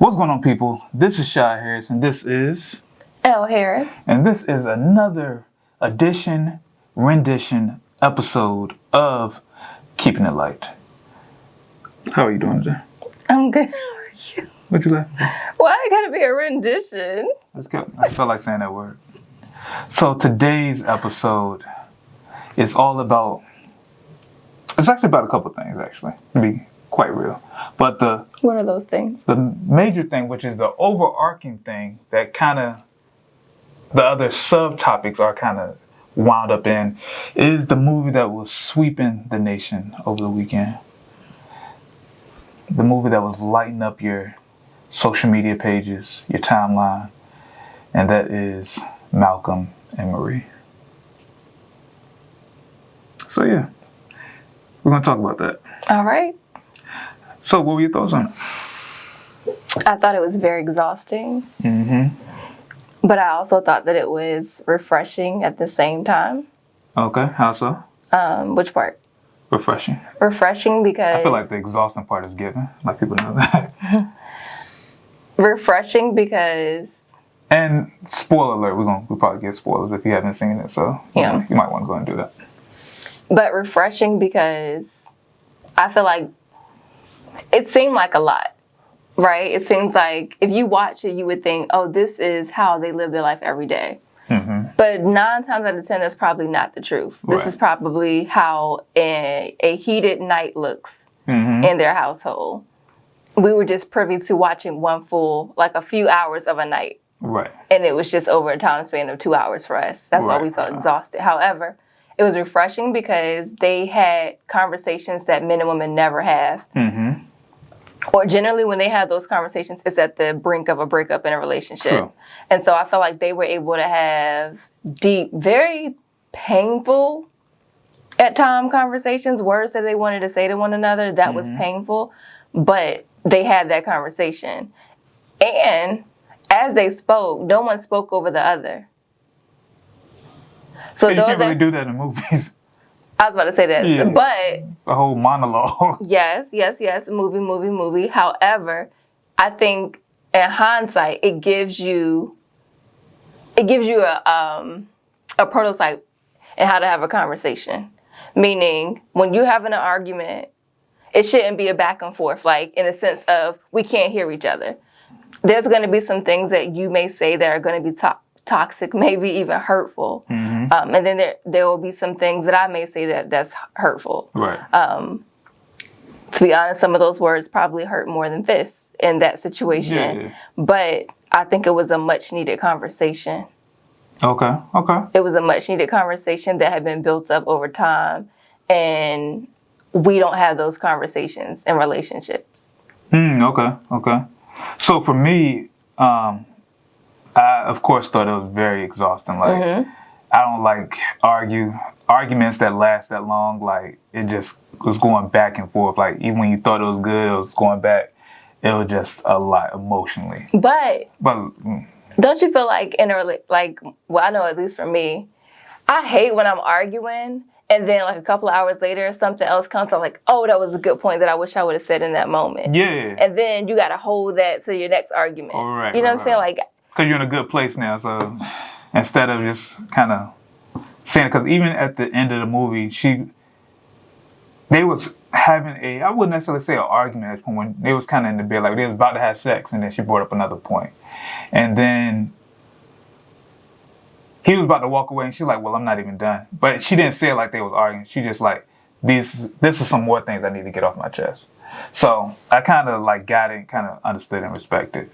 What's going on, people? This is Shy Harris, and this is Elle Harris. And this is another rendition episode of Keepin It Lite. How are you doing today? I'm good. How are you? What you laughing for? Why it gotta be a rendition? I felt like saying that word. So today's episode is all about. It's actually about a couple things, actually, to be quite real. But What are those things? the major thing, which is the overarching thing that kind of the other subtopics are kind of wound up in, is the movie that was sweeping the nation over the weekend. The movie that was lighting up your social media pages, your timeline, and that is Malcolm and Marie. So yeah, we're going to talk about that. All right. So what were your thoughts on it? I thought it was very exhausting. Mm-hmm. But I also thought that it was refreshing at the same time. Okay, how so? Which part? Refreshing. Refreshing because... I feel like the exhausting part is given. Like people know that. Refreshing because... And spoiler alert, we'll probably get spoilers if you haven't seen it, so yeah, you might want to go and do that. But refreshing because I feel like it seemed like a lot, right? It seems like if you watch it, you would think, oh, this is how they live their life every day. Mm-hmm. But 9 times out of 10, that's probably not the truth. This Right. is probably how a heated night looks in their household. We were just privy to watching one full, like a few hours of a night. Right. And it was just over a time span of 2 hours for us. That's why we felt exhausted. However, it was refreshing because they had conversations that men and women never have. Mm-hmm. Or generally when they have those conversations, it's at the brink of a breakup in a relationship. True. And so I felt like they were able to have deep, very painful at time conversations, words that they wanted to say to one another. That was painful, but they had that conversation. And as they spoke, no one spoke over the other. So you can't really do that in movies. I was about to say that, Yeah. but A whole monologue. yes, movie. However, I think in hindsight, it gives you a prototype in how to have a conversation. Meaning, when you're having an argument, it shouldn't be a back and forth, like in the sense of we can't hear each other. There's going to be some things that you may say that are going to be toxic, maybe even hurtful. And then there will be some things that I may say that's hurtful. Right. To be honest, some of those words probably hurt more than fists in that situation. Yeah. But I think it was a much needed conversation. Okay. It was a much needed conversation that had been built up over time. And we don't have those conversations in relationships. Okay. So for me, I of course thought it was very exhausting. Like I don't like arguments that last that long. Like it just was going back and forth. Like even when you thought it was good, it was going back. It was just a lot emotionally. But don't you feel like I know at least for me, I hate when I'm arguing and then like a couple of hours later something else comes. I'm like, oh, that was a good point that I wish I would have said in that moment. Yeah. And then you got to hold that to your next argument. Right, you know what I'm saying? Like, because you're in a good place now. So instead of just kind of saying, because even at the end of the movie, they was having I wouldn't necessarily say an argument at this point, when they was kind of in the bed, like they was about to have sex, and then she brought up another point. And then he was about to walk away, and she's like, well, I'm not even done. But she didn't say it like they was arguing. She just like, this is some more things I need to get off my chest. So I kind of like got it, kind of understood and respected.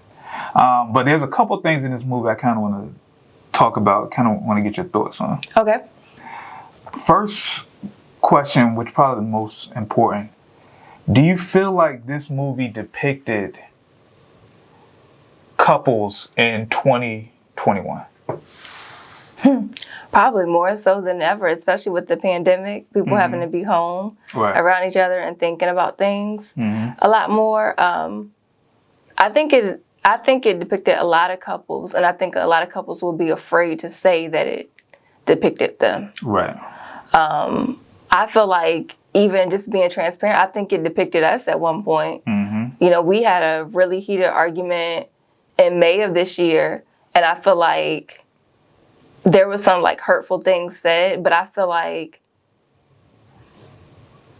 But there's a couple things in this movie I kind of want to talk about, kind of want to get your thoughts on. okay. First question, which probably the most important, do you feel like this movie depicted couples in 2021? Probably more so than ever, especially with the pandemic, people having to be home around each other and thinking about things a lot more. I think it depicted a lot of couples, and I think a lot of couples will be afraid to say that it depicted them. Right. I feel like even just being transparent, I think it depicted us at one point. You know, we had a really heated argument in May of this year, and I feel like there was some like hurtful things said, but I feel like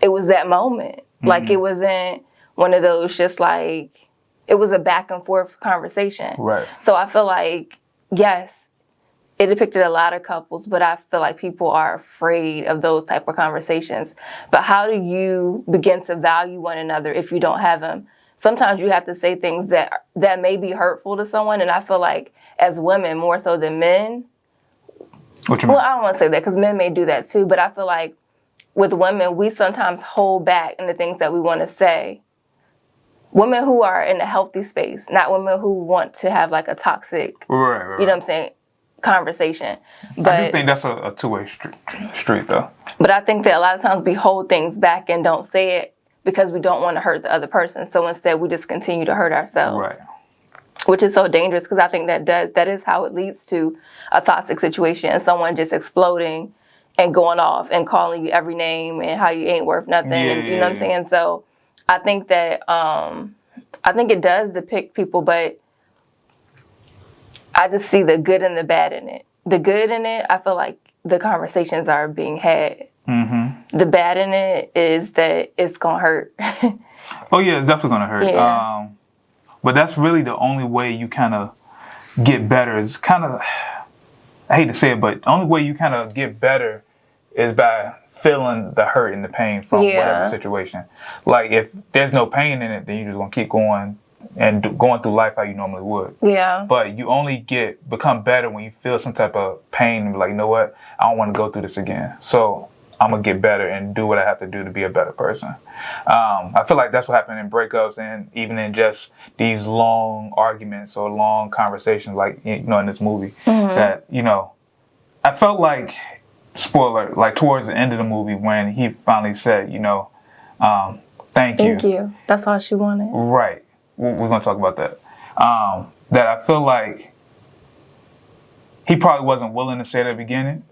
it was that moment. Like, it wasn't one of those just like, it was a back and forth conversation. Right. So I feel like, yes, it depicted a lot of couples, but I feel like people are afraid of those type of conversations. But how do you begin to value one another if you don't have them? Sometimes you have to say things that may be hurtful to someone, and I feel like as women, more so than men. What you mean? Well, I don't want to say that because men may do that too, but I feel like with women, we sometimes hold back in the things that we want to say. Women who are in a healthy space, not women who want to have like a toxic, Right. you know what I'm saying, conversation. But I do think that's a two-way street, though. But I think that a lot of times we hold things back and don't say it because we don't want to hurt the other person. So instead, we just continue to hurt ourselves. Right. Which is so dangerous because I think that is how it leads to a toxic situation and someone just exploding and going off and calling you every name and how you ain't worth nothing. And you know what I'm saying? So I think that I think it does depict people, but I just see the good and the bad in it. The good in it, I feel like the conversations are being had. The bad in it is that it's gonna hurt. Oh yeah, it's definitely gonna hurt. Yeah. But that's really the only way you kind of get better. Is kind of, I hate to say it, but the only way you kind of get better is by feeling the hurt and the pain from whatever situation. Like, if there's no pain in it, then you're just gonna keep going and going through life how you normally would. Yeah. But you only become better when you feel some type of pain and be like, you know what, I don't want to go through this again. So I'm gonna get better and do what I have to do to be a better person. I feel like that's what happened in breakups and even in just these long arguments or long conversations, like, you know, in this movie. That, you know, I felt like, spoiler, like towards the end of the movie when he finally said, you know, thank you. Thank you. That's all she wanted. Right. We're gonna talk about that. That I feel like he probably wasn't willing to say at the beginning.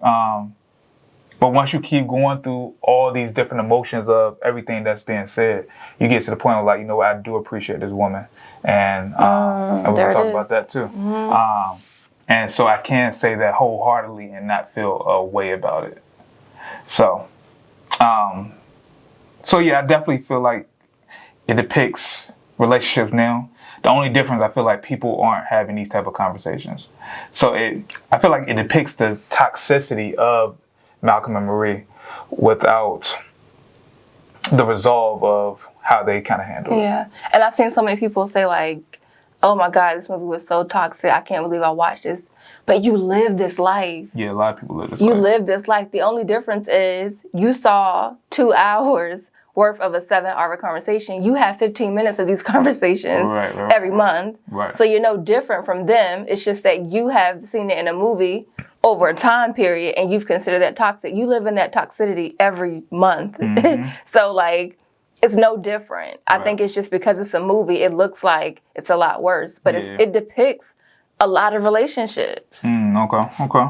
But once you keep going through all these different emotions of everything that's being said, you get to the point of like, you know what, I do appreciate this woman. And we're going to talk about that too. And so I can say that wholeheartedly and not feel a way about it. So yeah, I definitely feel like it depicts relationships now. The only difference, I feel like people aren't having these type of conversations. So I feel like it depicts the toxicity of Malcolm and Marie without the resolve of how they kind of handle it. Yeah. And I've seen so many people say like, oh my God, this movie was so toxic. I can't believe I watched this. But you live this life. Yeah, a lot of people live this life. You life. live this life. The only difference is you saw 2 hours worth of a 7-hour conversation. You have 15 minutes of these conversations every month. Right. So you're no different from them. It's just that you have seen it in a movie over a time period and you've considered that toxic. You live in that toxicity every month. So like, it's no different. I think it's just because it's a movie, it looks like it's a lot worse, but it depicts a lot of relationships. Okay.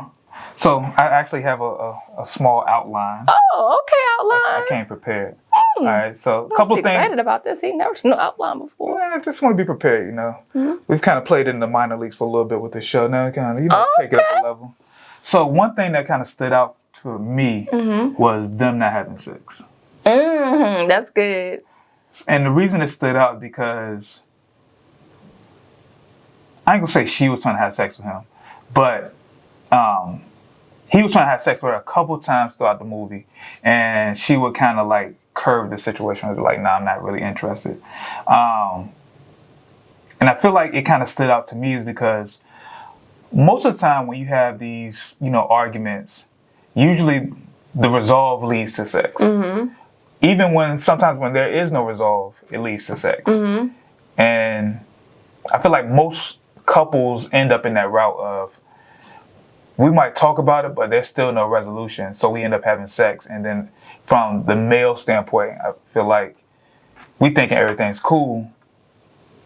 So I actually have a small outline. Oh, okay, outline. I came prepared. All right, so a couple things. I'm excited about this. He never seen no outline before. Well, I just want to be prepared, you know. We've kind of played in the minor leagues for a little bit with this show. Now, kind of, you know, take it up a level. So one thing that kind of stood out to me was them not having sex. That's good. And the reason it stood out because I ain't gonna say she was trying to have sex with him, but he was trying to have sex with her a couple times throughout the movie, and she would kind of like curve the situation and be like, "Nah, I'm not really interested." And I feel like it kind of stood out to me is because most of the time when you have these, you know, arguments, usually the resolve leads to sex. Even sometimes when there is no resolve, it leads to sex. And I feel like most couples end up in that route of, we might talk about it, but there's still no resolution. So we end up having sex. And then from the male standpoint, I feel like we thinking everything's cool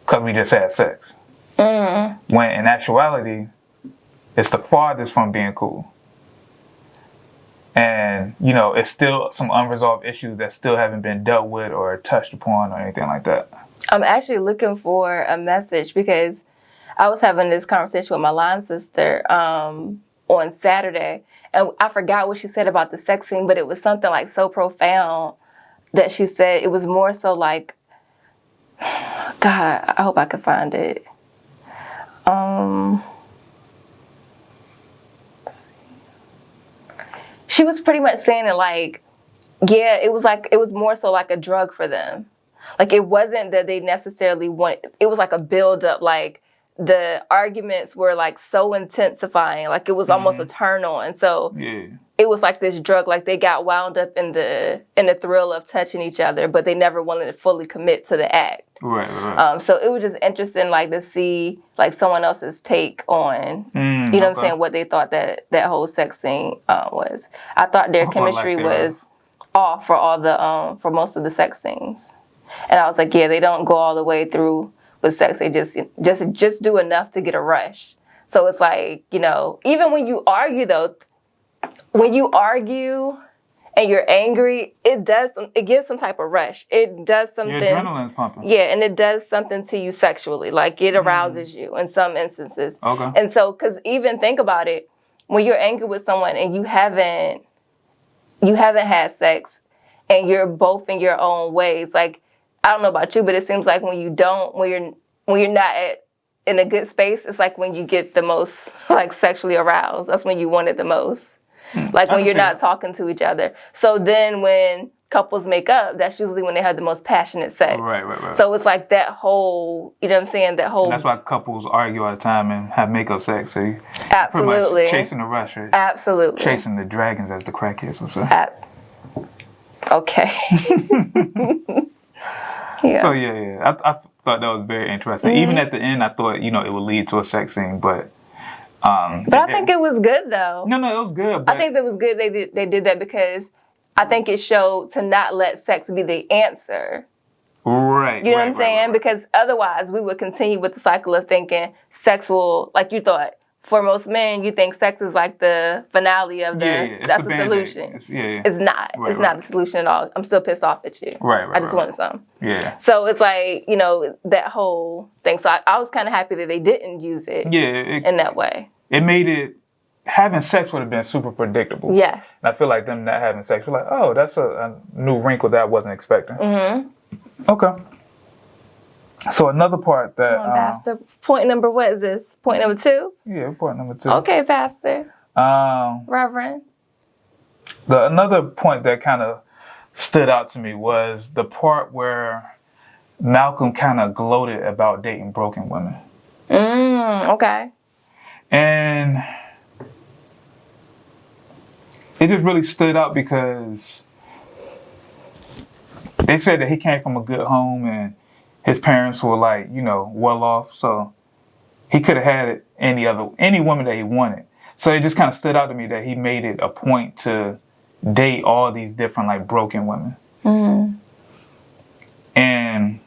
because we just had sex. When in actuality, it's the farthest from being cool. And, you know, it's still some unresolved issues that still haven't been dealt with or touched upon or anything like that. I'm actually looking for a message because I was having this conversation with my line sister on Saturday, and I forgot what she said about the sex scene, but it was something like so profound that she said. It was more so like, God, I hope I can find it. She was pretty much saying it like, yeah, it was more so like a drug for them. Like it wasn't that they necessarily it was like a build up, like the arguments were like so intensifying, like it was almost a turn on. And so it was like this drug, like they got wound up in the thrill of touching each other, but they never wanted to fully commit to the act. Right. So it was just interesting, like to see like someone else's take on, you know what I'm saying, what they thought that whole sex scene was. I thought their chemistry was off for all the for most of the sex scenes, and I was like, yeah, they don't go all the way through with sex. They just do enough to get a rush. So it's like, you know, even when you argue though, when you argue and you're angry, it gives some type of rush. It does something. Your adrenaline's pumping. Yeah, and it does something to you sexually. Like it arouses you in some instances. Okay. And so, because even think about it, when you're angry with someone and you haven't had sex, and you're both in your own ways. Like I don't know about you, but it seems like when you're not in a good space, it's like when you get the most like sexually aroused. That's when you want it the most. Like when you're not talking to each other. So then when couples make up, that's usually when they have the most passionate sex. Right. So it's like that whole, you know what I'm saying, that whole... And that's why couples argue all the time and have makeup sex. So you Absolutely. pretty much chasing the rush. Right? Absolutely. Chasing the dragons, as the crackheads would say. Okay. Yeah. So yeah. I thought that was very interesting. Even at the end, I thought, you know, it would lead to a sex scene, but I think it was good though. No, it was good. But I think it was good they did that because I think it showed to not let sex be the answer. Right. You know what I'm saying? Right. Because otherwise we would continue with the cycle of thinking sex will, like you thought, for most men, you think sex is like the finale of that's the solution. It's not. It's not the solution at all. I'm still pissed off at you. Right. I just wanted some. Yeah. So it's like, you know, that whole thing. So I was kind of happy that they didn't use it in that way. It made it, having sex would have been super predictable. Yes. And I feel like them not having sex, we're like, oh, that's a new wrinkle that I wasn't expecting. Okay. So another part that... Come on, Pastor. Point number, what is this? Point number 2? Yeah, point number 2. Okay, Pastor. Reverend. Another point that kind of stood out to me was the part where Malcolm kind of gloated about dating broken women. Okay. And it just really stood out because they said that he came from a good home and his parents were like, you know, well off. So he could have had any woman that he wanted. So it just kind of stood out to me that he made it a point to date all these different like broken women. And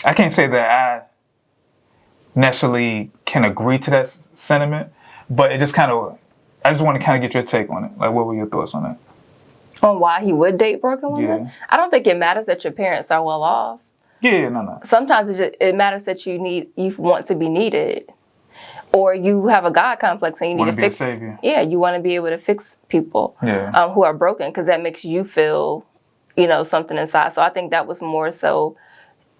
I can't say that I necessarily can agree to that sentiment, but it just I just want to kind of get your take on it. Like, what were your thoughts on that? On why he would date broken women? Yeah. I don't think it matters that your parents are well off. Yeah, no. Sometimes it matters that you want to be needed, or you have a God complex and you need to fix. Be a savior. Yeah, you want to be able to fix people who are broken because that makes you feel, you know, something inside. So I think that was more so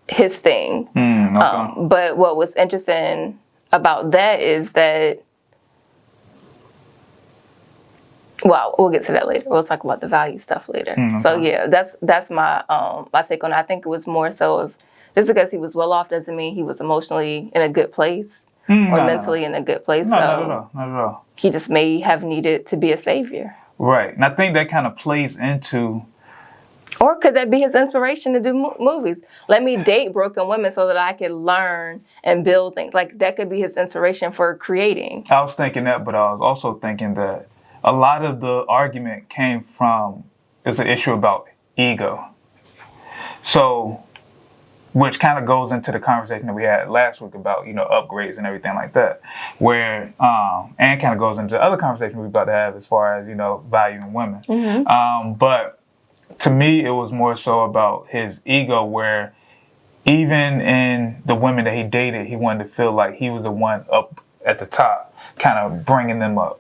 his thing. Okay. But what was interesting about that is that, well, we'll get to that later. We'll talk about the value stuff later. Okay. So yeah, that's my take on it. I think it was more so of just because he was well off doesn't mean he was emotionally in a good place or mentally in a good place. No, not at all. He just may have needed to be a savior. Right, and I think that kind of plays into. Or could that be his inspiration to do movies? Let me date broken women so that I can learn and build things. Like that could be his inspiration for creating. I was thinking that, but I was also thinking that a lot of the argument came from, it's an issue about ego. So, which kind of goes into the conversation that we had last week about, you know, upgrades and everything like that. Where, and kind of goes into the other conversation we're about to have as far as, you know, valuing women. But to me, it was more so about his ego where even in the women that he dated, he wanted to feel like he was the one up at the top, kind of bringing them up.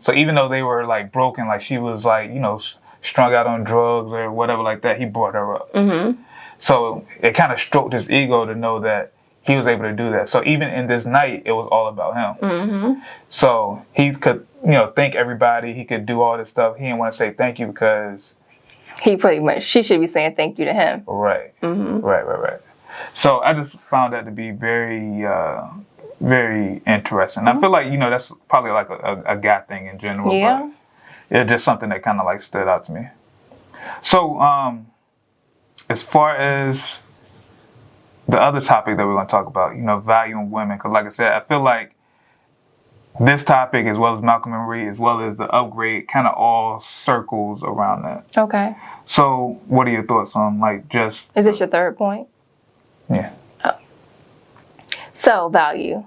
So even though they were like broken, like she was like, you know, strung out on drugs or whatever like that, he brought her up. So it kind of stroked his ego to know that he was able to do that. So even in this night, it was all about him. So he could, you know, thank everybody. He could do all this stuff. He didn't want to say thank you because she should be saying thank you to him. Right. Right. So I just found that to be very, very interesting. I feel like, you know, that's probably like a guy thing in general. Yeah. But it's just something that kind of like stood out to me. So as far as the other topic that we're going to talk about, you know, valuing women, because like I said, I feel like this topic, as well as Malcolm and Marie, as well as the upgrade, kind of all circles around that. Okay. So what are your thoughts on like just... Is this your third point? Yeah. Oh. So value.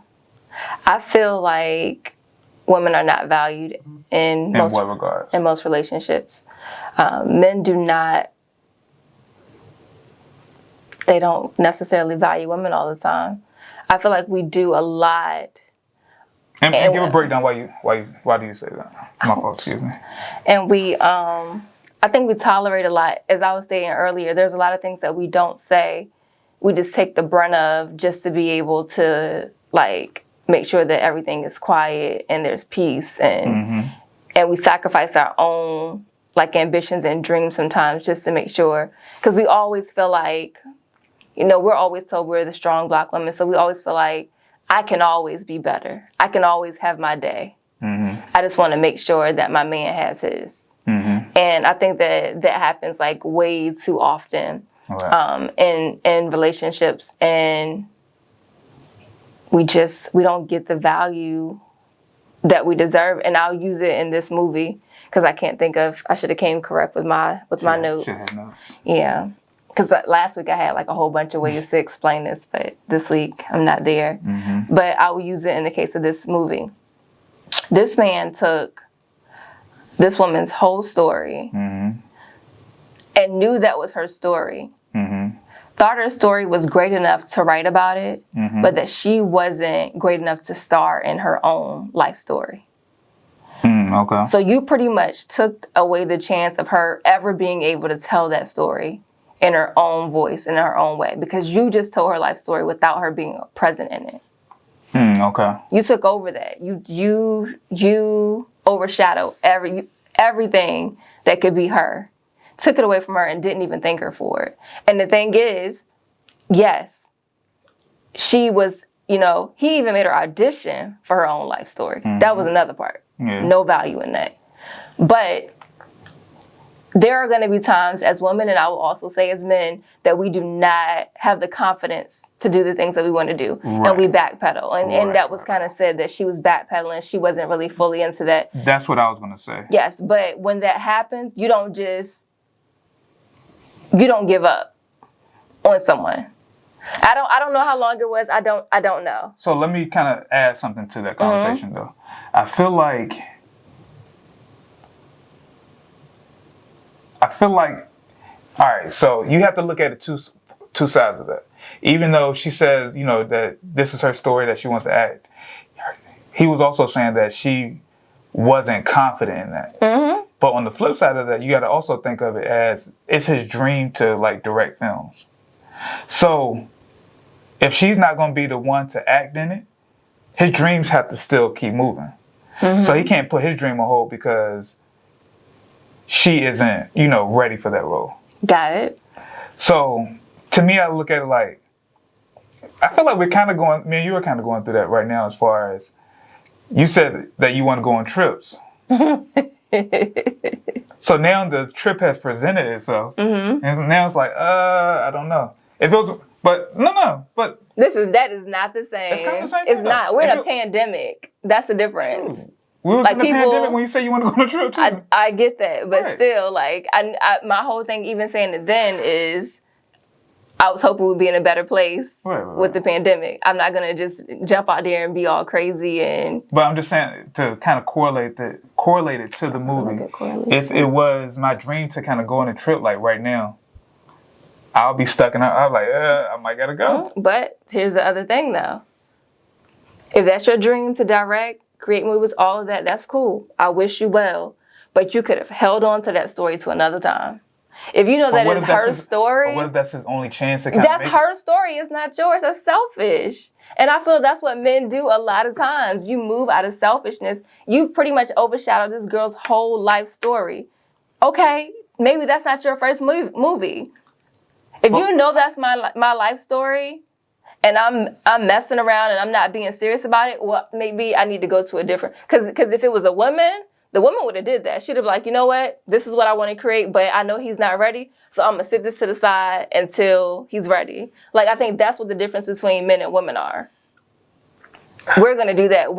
I feel like women are not valued in what regards? In most relationships. Men do not... They don't necessarily value women all the time. I feel like we do a lot. And give a breakdown why do you say that? My fault, excuse me. And we, I think we tolerate a lot. As I was saying earlier, there's a lot of things that we don't say. We just take the brunt of just to be able to like make sure that everything is quiet and there's peace, and we sacrifice our own like ambitions and dreams sometimes just to make sure, because we always feel like, you know, we're always told we're the strong Black women, so we always feel like I can always be better. I can always have my day. I just want to make sure that my man has his. And I think that happens like way too often in relationships, and we don't get the value that we deserve. And I'll use it in this movie because I can't think of. I should have came correct with my notes. Should have notes. Yeah. Because last week I had like a whole bunch of ways to explain this, but this week I'm not there. But I will use it in the case of this movie. This man took this woman's whole story and knew that was her story. Thought her story was great enough to write about it, but that she wasn't great enough to star in her own life story. Okay. So you pretty much took away the chance of her ever being able to tell that story in her own voice, in her own way, because you just told her life story without her being present in it. Okay. You took over that. You overshadowed everything that could be her. Took it away from her and didn't even thank her for it. And the thing is, yes, she was, you know, he even made her audition for her own life story. That was another part. No value in that. But there are going to be times as women, and I will also say as men, that we do not have the confidence to do the things that we want to do. And we backpedal. And that was kind of said that she was backpedaling. She wasn't really fully into that. That's what I was going to say. Yes, but when that happens, you don't give up on someone. I don't know how long it was. I don't know. So let me kind of add something to that conversation though. I feel like all right, so you have to look at it two sides of that. Even though she says, you know, that this is her story that she wants to act, he was also saying that she wasn't confident in that. But on the flip side of that, you got to also think of it as it's his dream to like direct films. So if she's not going to be the one to act in it, his dreams have to still keep moving. So he can't put his dream on hold because she isn't, you know, ready for that role. Got it. So to me, I look at it like, I feel like we're kind of going, me and you are kind of going through that right now, as far as you said that you want to go on trips. So now the trip has presented itself. And now it's like, I don't know. It feels, but but that is not the same. It's kind of the same It's thing, not. though. We're in a pandemic. That's the difference. True. We was Like in the pandemic when you say you want to go on a trip too. I get that, but Right. still, like, my whole thing, even saying it then, is I was hoping we'd be in a better place with the pandemic. I'm not gonna just jump out there and be all crazy and. But I'm just saying to kind of correlate it to the movie. If it was my dream to kind of go on a trip like right now, I'll be stuck in. I'm like, I might gotta go. But here's the other thing, though. If that's your dream to direct, create movies, all of that, that's cool. I wish you well. But you could have held on to that story to another time. If you know that it's her story. But what if that's his only chance to kind of That's her story. It's not yours. That's selfish. And I feel that's what men do a lot of times. You move out of selfishness. You've pretty much overshadowed this girl's whole life story. Okay, maybe that's not your first movie. If you know that's my life story, and I'm messing around and I'm not being serious about it, well, maybe I need to go to a different. Because if it was a woman, the woman would have did that. She'd have been like, you know what? This is what I want to create, but I know he's not ready, so I'm going to sit this to the side until he's ready. Like, I think that's what the difference between men and women are. We're going to do that.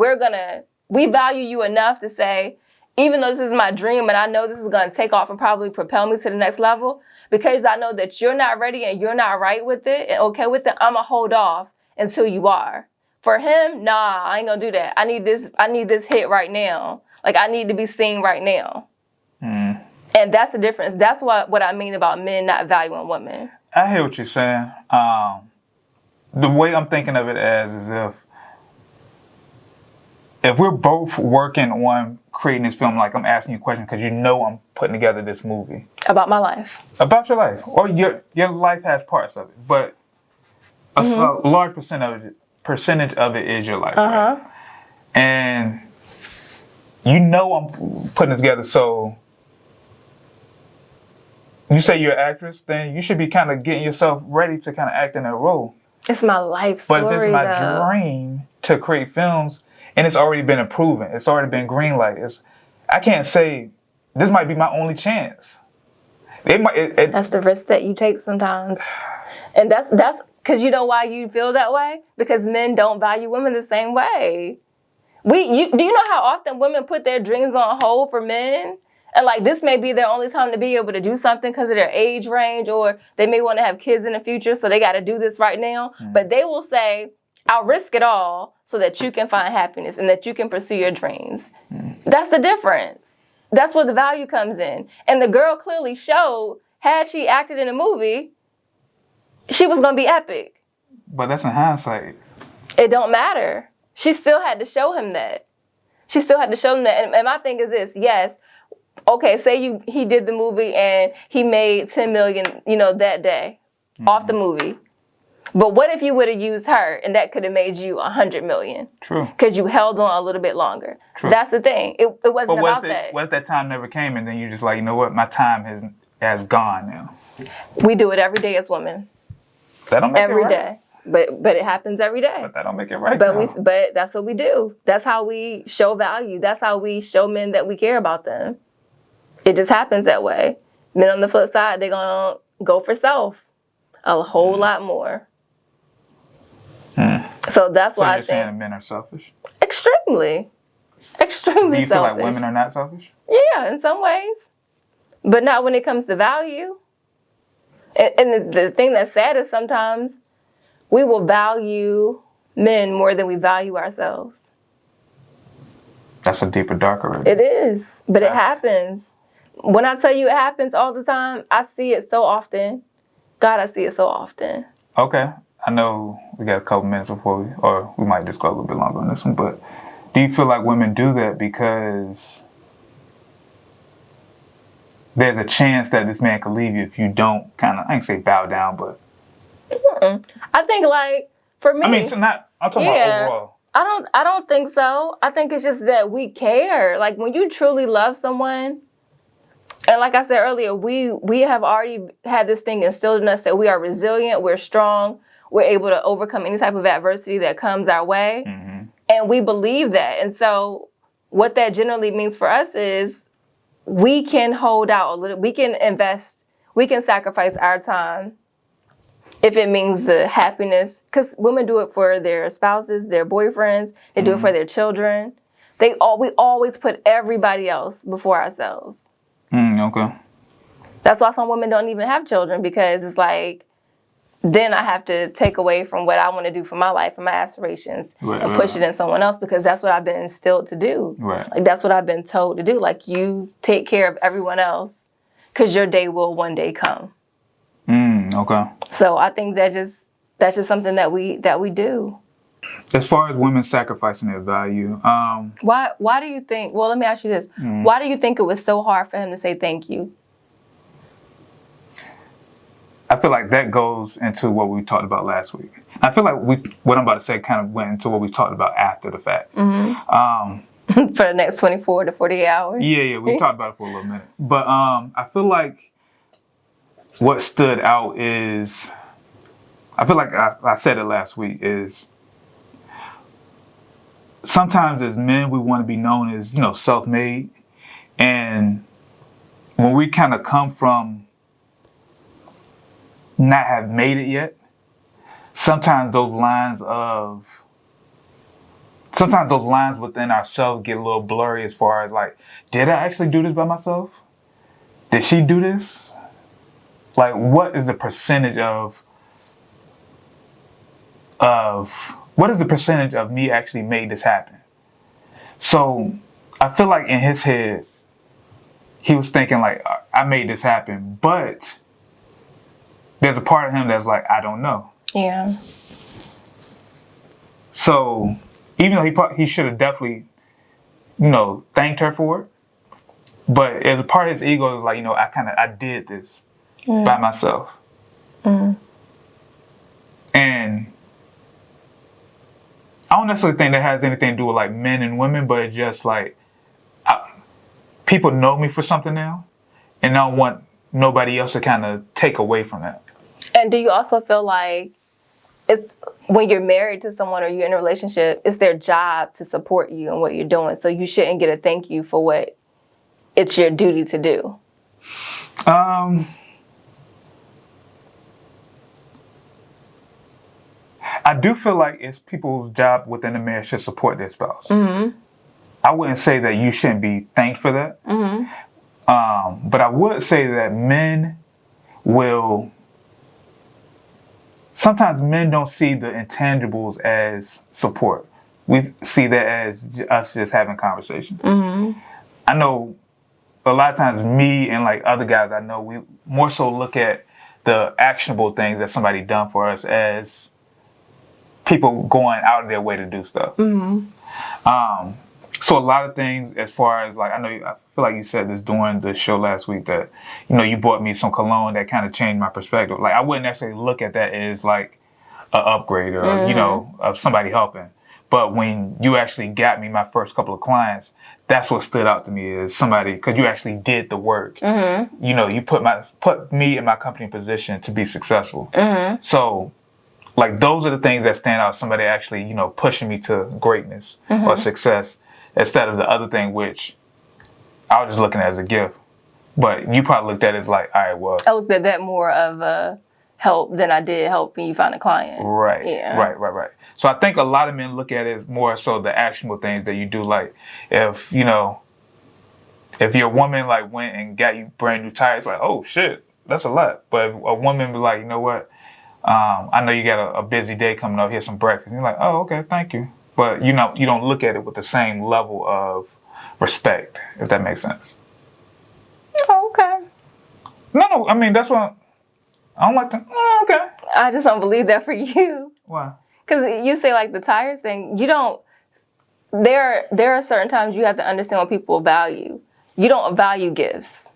We value you enough to say, even though this is my dream and I know this is going to take off and probably propel me to the next level, because I know that you're not ready and you're not right with it and okay with it, I'm going to hold off until you are. For him, nah, I ain't going to do that. I need this hit right now. Like, I need to be seen right now. And that's the difference. That's what I mean about men not valuing women. I hear what you're saying. The way I'm thinking of it as is if we're both working on creating this film, like I'm asking you a question because you know I'm putting together this movie. About my life. About your life. Or your life has parts of it. But a large percentage of it is your life. Right? And you know I'm putting it together, so you say you're an actress, then you should be kind of getting yourself ready to kind of act in that role. It's my life story, but if it's my dream to create films, and it's already been proven, it's already been greenlighted, I can't say this might be my only chance. That's the risk that you take sometimes. And that's because you know why you feel that way? Because men don't value women the same way. Do you know how often women put their dreams on hold for men? And like this may be their only time to be able to do something because of their age range, or they may want to have kids in the future, so they got to do this right now. But they will say, I'll risk it all so that you can find happiness and that you can pursue your dreams. That's the difference. That's where the value comes in. And the girl clearly showed, had she acted in a movie, she was going to be epic. But that's in hindsight. It don't matter. She still had to show him that. And my thing is this, yes, okay, say he did the movie and he made $10 million, that day off the movie. But what if you would have used her and that could have made you $100 million? True. Because you held on a little bit longer. True. That's the thing. It wasn't about that. What if that time never came and then you're just like, you know what, my time has gone now? We do it every day as women. That don't make it right. Every day. But it happens every day. But that don't make it right. But that's what we do. That's how we show value. That's how we show men that we care about them. It just happens that way. Men on the flip side, they're gonna go for self a whole lot more. So that's why I think. So you're saying men are selfish? Extremely selfish. Do you feel like women are not selfish? Yeah, in some ways, but not when it comes to value. And the thing that's sad is sometimes we will value men more than we value ourselves. That's a deeper, darker. It is, but it happens. When I tell you it happens all the time, I see it so often. God, I see it so often. Okay. I know we got a couple minutes before we might just go a little bit longer on this one, but do you feel like women do that because there's a chance that this man could leave you if you don't kind of, I ain't say bow down, but... I think like, for me... I mean, I'm talking about overall. I don't think so. I think it's just that we care. Like when you truly love someone, and like I said earlier, we have already had this thing instilled in us that we are resilient, we're strong, we're able to overcome any type of adversity that comes our way. And we believe that. And so what that generally means for us is we can hold out a little, we can invest, we can sacrifice our time if it means the happiness, because women do it for their spouses, their boyfriends, they do it for their children. We always put everybody else before ourselves. Okay. That's why some women don't even have children, because it's like, then I have to take away from what I want to do for my life and my aspirations and push it in someone else, because that's what I've been instilled to do. Right. Like that's what I've been told to do. Like you take care of everyone else because your day will one day come. Okay. So I think that's just something that we do. As far as women sacrificing their value, Why do you think? Well, let me ask you this: Why do you think it was so hard for him to say thank you? I feel like that goes into what we talked about last week. I feel like what I'm about to say kind of went into what we talked about after the fact. For the next 24 to 48 hours. Yeah, we talked about it for a little minute. But I feel like what stood out is, I feel like I said it last week, is sometimes as men we want to be known as, self-made. And when we kind of come from not have made it yet, sometimes those lines within ourselves get a little blurry as far as like, did I actually do this by myself? Did she do this? Like, what is the percentage of me actually made this happen? So I feel like in his head, he was thinking like, I made this happen, but there's a part of him that's like, I don't know. Yeah. So even though he should have definitely, thanked her for it, but as a part of his ego is like, I did this by myself. And I don't necessarily think that has anything to do with like men and women, but it's just like people know me for something now, and I don't want nobody else to kind of take away from that. And do you also feel like it's when you're married to someone or you're in a relationship, it's their job to support you in what you're doing, so you shouldn't get a thank you for what it's your duty to do? I do feel like it's people's job within the marriage to support their spouse. I wouldn't say that you shouldn't be thanked for that. But I would say that sometimes men don't see the intangibles as support. We see that as us just having conversation. I know a lot of times me and like other guys I know, we more so look at the actionable things that somebody done for us as people going out of their way to do stuff. So a lot of things as far as like, I feel like you said this during the show last week that, you bought me some cologne that kind of changed my perspective. Like I wouldn't necessarily look at that as like an upgrade or, of somebody helping. But when you actually got me my first couple of clients, that's what stood out to me is somebody, because you actually did the work. You put me and my company in position to be successful. So like those are the things that stand out. Somebody actually, pushing me to greatness or success instead of the other thing, which I was just looking at as a gift. But you probably looked at it as like, all right, well. I looked at that more of a help than I did helping you find a client. Right. Yeah. Right. So I think a lot of men look at it as more so the actionable things that you do. Like if your woman like went and got you brand new tires, like, oh shit, that's a lot. But if a woman be like, you know what? I know you got a busy day coming up, here's some breakfast. And you're like, oh, okay, thank you. But you don't look at it with the same level of respect, if that makes sense. Oh, okay. No, I mean, that's what I don't like to, okay. I just don't believe that for you. Why? Because you say like the tires thing, there are certain times you have to understand what people value. You don't value gifts.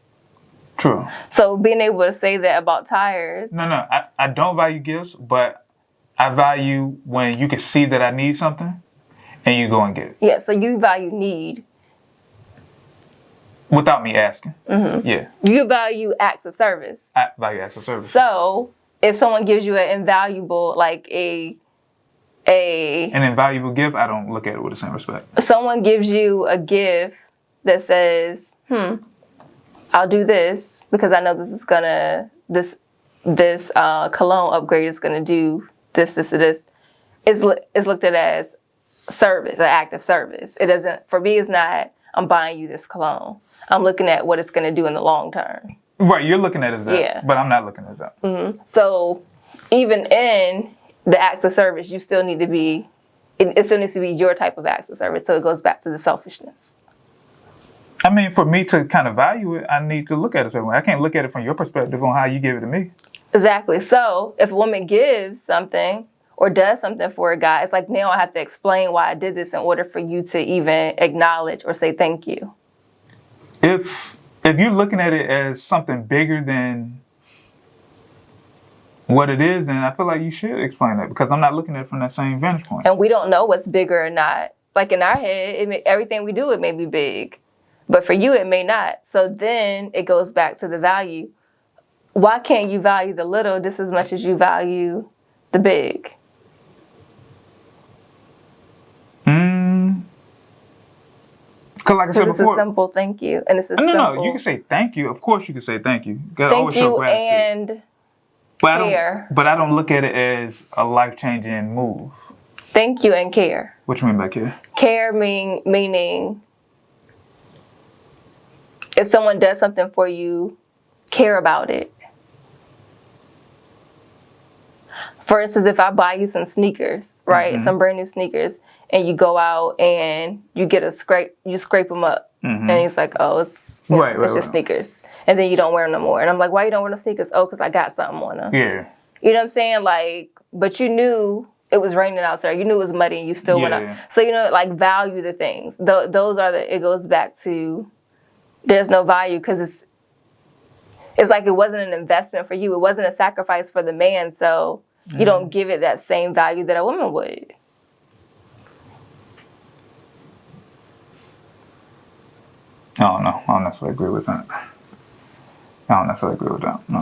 True. So being able to say that about tires. No, I don't value gifts, but I value when you can see that I need something and you go and get it. Yeah, so you value need. Without me asking. Yeah. You value acts of service. I value acts of service. So if someone gives you an invaluable, like an invaluable gift, I don't look at it with the same respect. Someone gives you a gift that says, I'll do this because I know this is gonna, this cologne upgrade is gonna do this. It's looked at as service, an act of service. It doesn't, for me, it's not, I'm buying you this cologne. I'm looking at what it's gonna do in the long term. Right, you're looking at it as that, yeah. But I'm not looking at it as that. So even in the acts of service, you still need to be, it still needs to be your type of acts of service. So it goes back to the selfishness. I mean, for me to kind of value it, I need to look at it that way. I can't look at it from your perspective on how you give it to me. Exactly. So if a woman gives something or does something for a guy, it's like now I have to explain why I did this in order for you to even acknowledge or say thank you. If you're looking at it as something bigger than what it is, then I feel like you should explain that, because I'm not looking at it from that same vantage point. And we don't know what's bigger or not. Like in our head, everything we do, it may be big. But for you, it may not. So then it goes back to the value. Why can't you value the little just as much as you value the big? Because like I said before, it's a simple thank you. And it's a simple... No, you can say thank you. Of course you can say thank you. You gotta thank always show you gratitude. And care. But I don't look at it as a life-changing move. Thank you and care. What you mean by care? Care meaning if someone does something for you, care about it. For instance, if I buy you some sneakers, right? Some brand new sneakers, and you go out and you get you scrape them up. And he's like, oh, it's just sneakers. And then you don't wear them no more. And I'm like, why you don't wear the sneakers? Oh, because I got something on them. Yeah. You know what I'm saying? Like, but you knew it was raining outside. You knew it was muddy and you still went out. So, like, value the things. Those are it goes back to, there's no value because it's like it wasn't an investment for you. It wasn't a sacrifice for the man. So you don't give it that same value that a woman would. I don't know. I don't necessarily agree with that. No.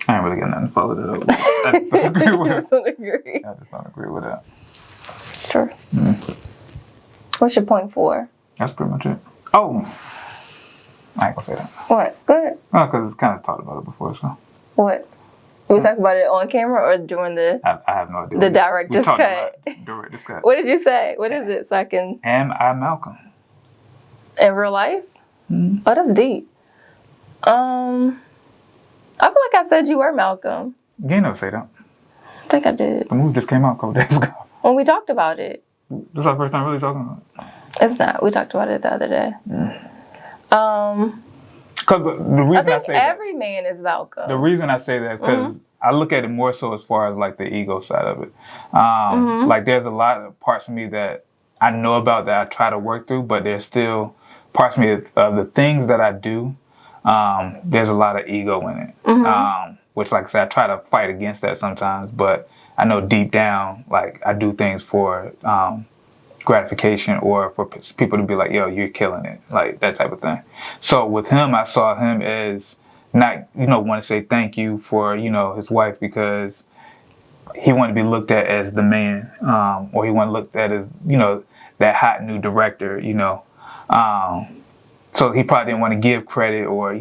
I ain't really got nothing to follow that up with. I don't agree with it. I just don't agree with that. It's true. What's your point 4? That's pretty much it. Oh, I ain't gonna say that. What? Go ahead. Oh, because it's kind of talked about it before, so. What? We talked about it on camera or during the... I have no idea. The director's cut. Director's cut. What did you say? What is it? So I can... Am I Malcolm? In real life? Oh, that's deep. I feel like I said you were Malcolm. You ain't never say that. I think I did. The movie just came out a couple days ago. When we talked about it. This is our first time really talking about it. It's not. We talked about it the other day. Because the reason I say every man is Malcolm. The reason I say that is because I look at it more so as far as like the ego side of it. Like there's a lot of parts of me that I know about that I try to work through, but there's still parts of me of the things that I do. There's a lot of ego in it, which, like I said, I try to fight against that sometimes, but I know deep down, like I do things for gratification or for people to be like, yo, you're killing it, like that type of thing. So with him, I saw him as not, want to say thank you for, his wife, because he wanted to be looked at as the man, or he wanted looked at as, that hot new director, so he probably didn't want to give credit or,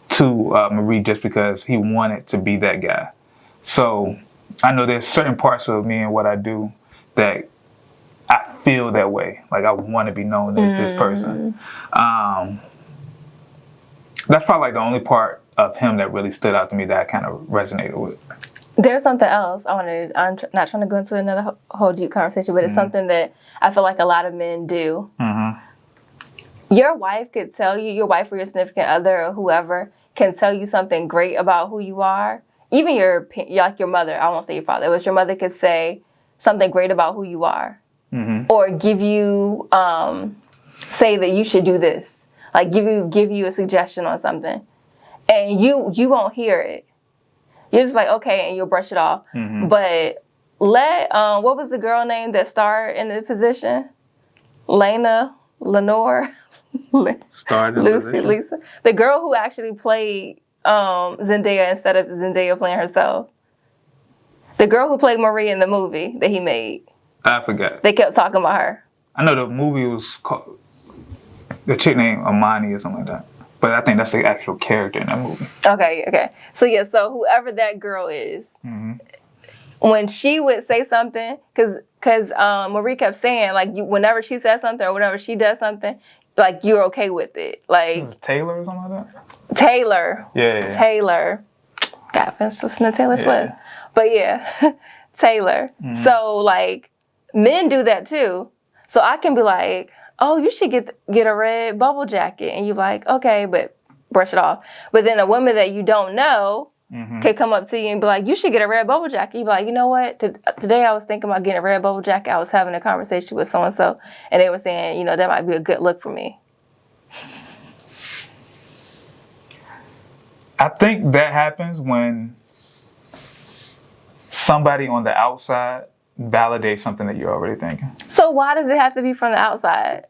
to Marie just because he wanted to be that guy. So I know there's certain parts of me and what I do that I feel that way. Like I want to be known as this person. That's probably like the only part of him that really stood out to me that I kind of resonated with. There's something else I'm not trying to go into another whole deep conversation, but it's something that I feel like a lot of men do. Your wife could tell you, your wife or your significant other or whoever can tell you something great about who you are. Even your mother, I won't say your father, but your mother could say something great about who you are. Or give you, say that you should do this. Like give you a suggestion on something. And you won't hear it. You're just like, okay, and you'll brush it off. But what was the girl name that starred in the position? Lenore? Starred in the position? Lisa. The girl who actually played Zendaya instead of Zendaya playing herself. The girl who played Marie in the movie that he made. I forgot. They kept talking about her. I know the movie was called, the chick named Amani or something like that. But I think that's the actual character in that movie. Okay. So whoever that girl is, when she would say something, because Marie kept saying, like, whenever she says something or whenever she does something, like, you're okay with it. Like Taylor or something like that? Taylor. Yeah. Taylor. God, I listening to Taylor Swift. But yeah, Taylor. So, like, men do that too. So I can be like, oh, you should get a red bubble jacket. And you're like, okay, but brush it off. But then a woman that you don't know could come up to you and be like, you should get a red bubble jacket. You be like, you know what? Today I was thinking about getting a red bubble jacket. I was having a conversation with so-and-so, and they were saying, you know, that might be a good look for me. I think that happens when somebody on the outside validates something that you're already thinking. So why does it have to be from the outside?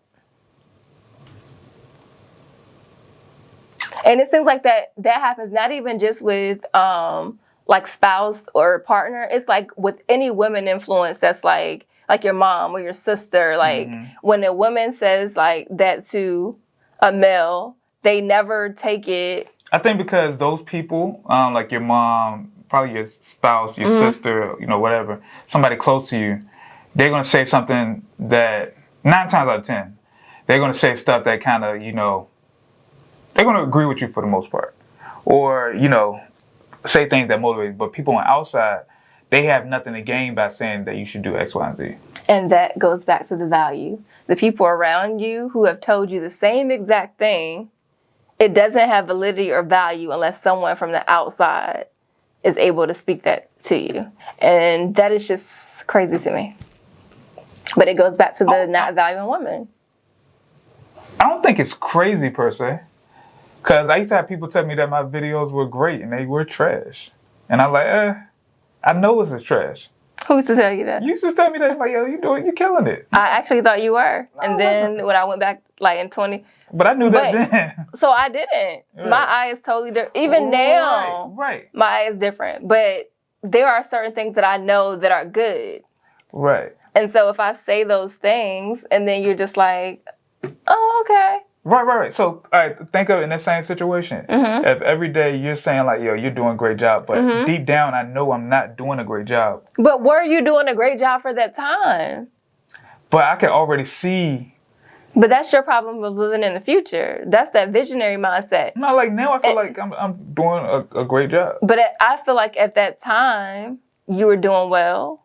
And it seems like that happens not even just with like spouse or partner. It's like with any women influence that's like your mom or your sister. Like when a woman says like that to a male, they never take it. I think because those people, like your mom, probably your spouse, your sister, you know, whatever, somebody close to you, they're going to say something that 9 times out of 10, they're going to say stuff that kind of, you know, they're going to agree with you for the most part. Or, you know, say things that motivate. But people on the outside, they have nothing to gain by saying that you should do X, Y, and Z. And that goes back to the value. The people around you who have told you the same exact thing, it doesn't have validity or value unless someone from the outside is able to speak that to you. And that is just crazy to me. But it goes back to the not valuing women. I don't think it's crazy per se. Because I used to have people tell me that my videos were great and they were trash. And I'm like, I know this is trash. Who used to tell you that? You used to tell me that, like, yo, you're killing it. I actually thought you were. And then when I went back, like in 20. But I knew that then. So I didn't. Yeah. My eye is totally different. Even now, my eye is different. But there are certain things that I know that are good. Right. And so if I say those things and then you're just like, oh, okay. Right. So, all right, think of it in the same situation. If every day you're saying like, yo, you're doing a great job, but deep down I know I'm not doing a great job. But were you doing a great job for that time? But I can already see. But that's your problem of living in the future. That's that visionary mindset. No, like now I feel like I'm doing a great job. But I feel like at that time you were doing well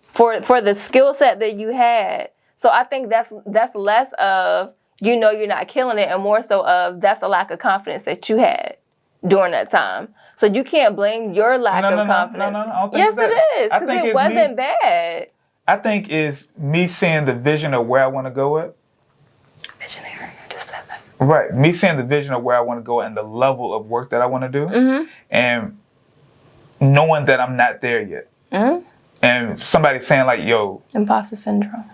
for the skill set that you had. So I think that's less of, you know, you're not killing it, and more so of that's a lack of confidence that you had during that time. So you can't blame your lack of confidence. No, I don't think yes, that. it is. Because it wasn't bad. I think it's me seeing the vision of where I want to go at. Visionary, I just said that. Right. Me seeing the vision of where I want to go and the level of work that I want to do. And knowing that I'm not there yet. And somebody saying like, yo. Imposter syndrome.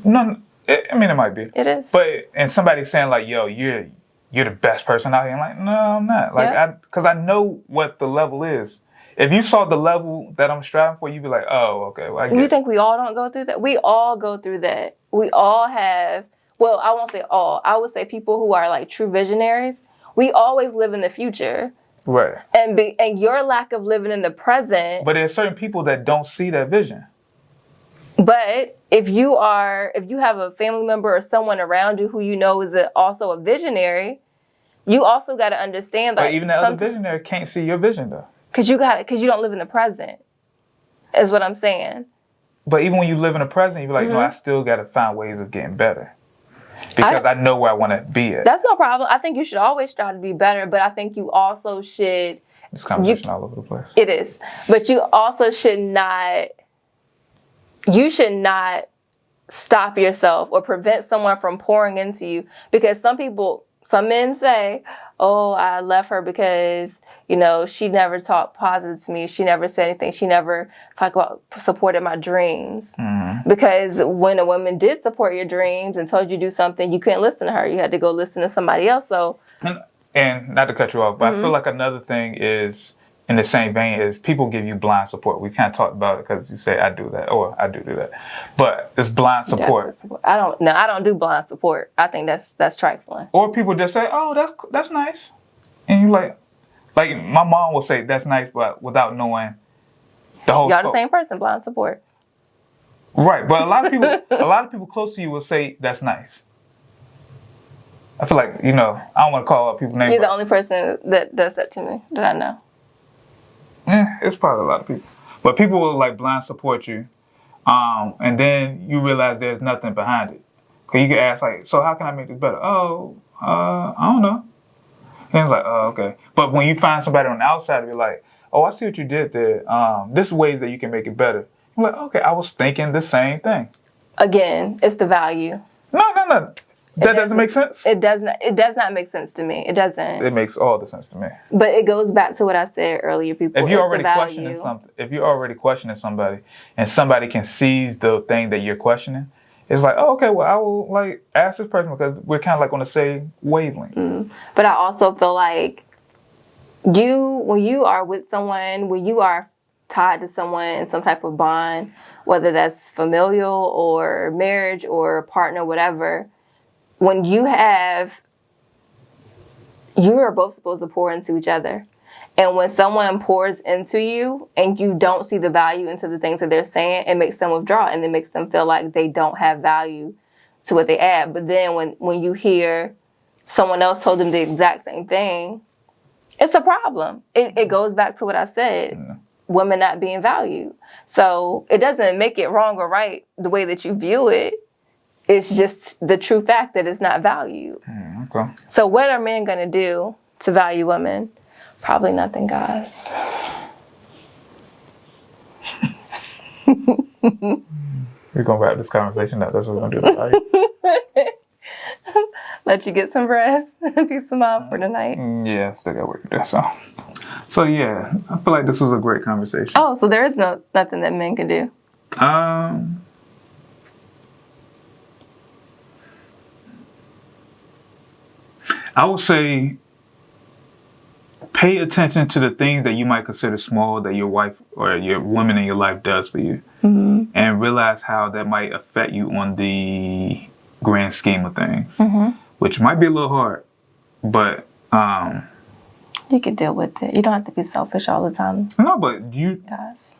No, I mean, it might be. It is. But, and somebody saying like, yo, you're the best person out here. I'm like, no, I'm not. Like, because I know what the level is. If you saw the level that I'm striving for, you'd be like, oh, okay. Well, I get You think we all don't go through that? We all go through that. We all have, well, I won't say all. I would say people who are like true visionaries, we always live in the future. Right. And your lack of living in the present. But there's certain people that don't see that vision. But if you have a family member or someone around you who you know is also a visionary, you also got to understand that. But even that other visionary can't see your vision though. Because you don't live in the present, is what I'm saying. But even when you live in the present, you're like, no, I still got to find ways of getting better. Because I know where I want to be at. That's no problem. I think you should always try to be better, but I think you also should. This conversation all over the place. It is. But you also should not. You should not stop yourself or prevent someone from pouring into you. Because some men say, oh, I left her because, you know, she never talked positive to me. She never said anything. She never supported my dreams. Because when a woman did support your dreams and told you to do something, you couldn't listen to her. You had to go listen to somebody else. So, and not to cut you off, but I feel like another thing is, in the same vein, is people give you blind support. We can't talk about it because you say I do that or I do that, but it's blind support. I don't do blind support. I think that's trifling. Or people just say, "Oh, that's nice," and you like my mom will say that's nice, but without knowing the whole. Y'all the same person, blind support. Right, but a lot of people close to you will say that's nice. I feel like, you know, I don't want to call out people's names. You're the only person that does that to me that I know. Yeah, it's probably a lot of people. But people will like blind support you. And then you realize there's nothing behind it. Because you can ask like, so how can I make this better? Oh, I don't know. And it's like, oh, okay. But when you find somebody on the outside, you're like, oh, I see what you did there. This is ways that you can make it better. I'm like, okay, I was thinking the same thing. Again, it's the value. No. That doesn't make sense? It does not. It does not make sense to me. It doesn't. It makes all the sense to me. But it goes back to what I said earlier, people. If you're already questioning something, if you're already questioning somebody, and somebody can seize the thing that you're questioning, it's like, oh, okay, well, I will like ask this person because we're kind of like on the same wavelength. But I also feel like when you are with someone, when you are tied to someone in some type of bond, whether that's familial or marriage or partner, whatever, when you are both supposed to pour into each other. And when someone pours into you and you don't see the value into the things that they're saying, it makes them withdraw and it makes them feel like they don't have value to what they add. But then when you hear someone else told them the exact same thing, it's a problem. It goes back to what I said, women not being valued. So it doesn't make it wrong or right the way that you view it. It's just the true fact that it's not valued. Okay. So what are men going to do to value women? Probably nothing, guys. We're going to wrap this conversation up. That's what we're going to do tonight. Let you get some rest. Peace of mind for tonight. Yeah, I still got work to do. So yeah, I feel like this was a great conversation. Oh, so there is nothing that men can do? I would say pay attention to the things that you might consider small that your wife or your woman in your life does for you. And realize how that might affect you on the grand scheme of things, which might be a little hard, but you can deal with it. You don't have to be selfish all the time. No, but guys.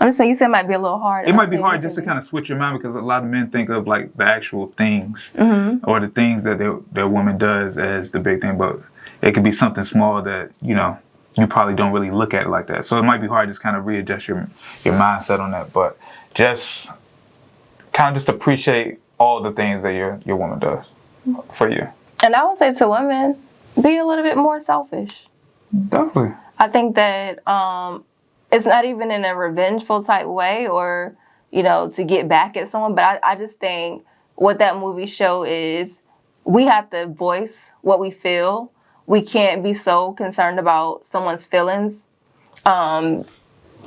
I'm just saying, you said it might be a little hard. It might be hard just to kind of switch your mind because a lot of men think of like the actual things or the things that their woman does as the big thing, but it could be something small that, you probably don't really look at it like that. So it might be hard to just kind of readjust your mindset on that, but just kind of just appreciate all the things that your woman does for you. And I would say to women, be a little bit more selfish. Definitely. I think that it's not even in a revengeful type way or, to get back at someone. But I just think what that movie show is we have to voice what we feel. We can't be so concerned about someone's feelings. Even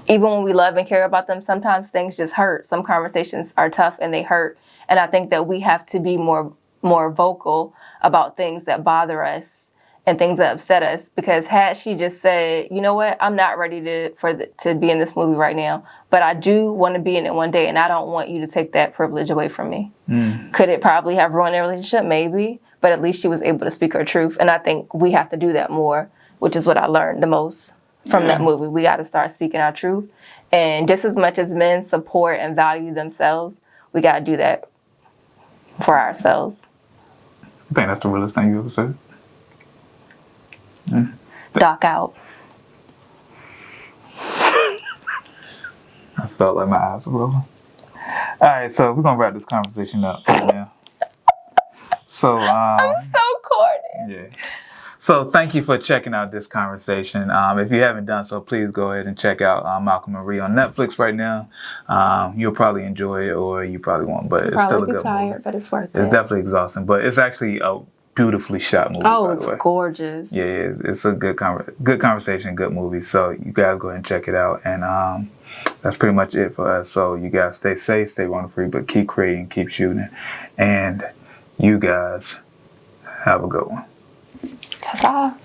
when we love and care about them, sometimes things just hurt. Some conversations are tough and they hurt. And I think that we have to be more vocal about things that bother us and things that upset us, because had she just said, you know what, I'm not ready to be in this movie right now, but I do want to be in it one day, and I don't want you to take that privilege away from me. Could it probably have ruined their relationship? Maybe, but at least she was able to speak her truth, and I think we have to do that more, which is what I learned the most from that movie. We got to start speaking our truth, and just as much as men support and value themselves, we got to do that for ourselves. I think that's the realest thing you ever said. Dock out. I felt like my eyes were rolling. All right, so we're gonna wrap this conversation up now. So I'm so corny. Yeah. So thank you for checking out this conversation. If you haven't done so, please go ahead and check out Malcolm and Marie on Netflix right now. You'll probably enjoy it, or you probably won't, but it's still a good movie. But it's worth it. It's definitely exhausting, but it's actually a beautifully shot movie. Oh, it's gorgeous. Yeah, it's a good conversation, good movie. So you guys go ahead and check it out, and that's pretty much it for us. So you guys stay safe, stay wonder-free, but keep creating, keep shooting, and you guys have a good one. Ta-ta.